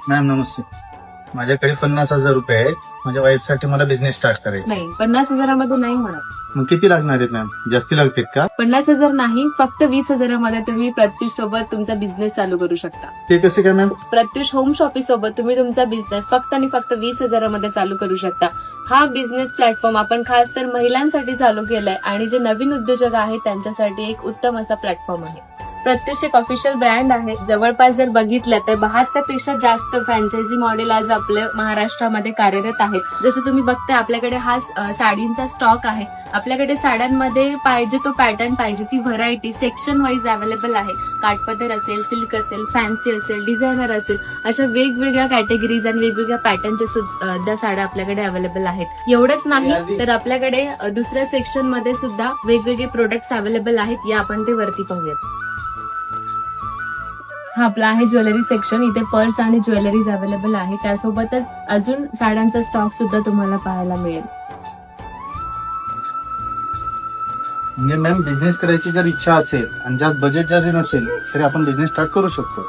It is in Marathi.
मॅम नमस्ते. माझ्याकडे 50,000 रुपये आहेत. माझ्या वाईफसाठी मला बिझनेस स्टार्ट करायचा. नाही, 50,000मध्ये नाही होणार. मग किती लागणार आहेत मॅम? जास्ती लागतील का? 50,000 नाही, फक्त 20,000मध्ये तुम्ही प्रत्युष सोबत तुमचा बिझनेस चालू करू शकता. ते कसे काय मॅम? प्रत्युष होम शॉपिंग सोबत तुम्ही तुमचा बिझनेस फक्त आणि फक्त 20,000मध्ये चालू करू शकता. हा बिझनेस प्लॅटफॉर्म आपण खास तर महिलांसाठी चालू केलाय आणि जे नवीन उद्योजक आहेत त्यांच्यासाठी एक उत्तम असा प्लॅटफॉर्म आहे. प्रत्युष एक ऑफिशियल ब्रँड आहे. जवळपास जर बघितलं तर 72 पेक्षा जास्त फ्रँचायझी मॉडेल आज आपल्या महाराष्ट्रामध्ये कार्यरत आहेत. जसं तुम्ही बघताय आपल्याकडे हा साडींचा स्टॉक आहे. आपल्याकडे साड्यांमध्ये पाहिजे तो पॅटर्न, पाहिजे ती व्हरायटी सेक्शन वाईज अवेलेबल आहे. काठपदर असेल, सिल्क असेल, फॅन्सी असेल, डिझायनर असेल, अशा वेगवेगळ्या कॅटेगरीज आणि वेगवेगळ्या पॅटर्नच्या सुद्धा साड्या आपल्याकडे अवेलेबल आहेत. एवढंच नाही तर आपल्याकडे दुसऱ्या सेक्शन मध्ये सुद्धा वेगवेगळे प्रोडक्ट्स अवेलेबल आहेत. या आपण ते वरती पाहूयात. हा आपला आहे ज्वेलरी सेक्शन. इथे पर्स आणि ज्वेलरीज अवेलेबल आहे. त्यासोबतच अजून साड्यांचा स्टॉक सुद्धा तुम्हाला पाहायला मिळेल. म्हणजे मॅम बिझनेस करायची जर इच्छा असेल आणि जास्त बजेट जरी नसेल तरी आपण बिझनेस स्टार्ट करू शकतो.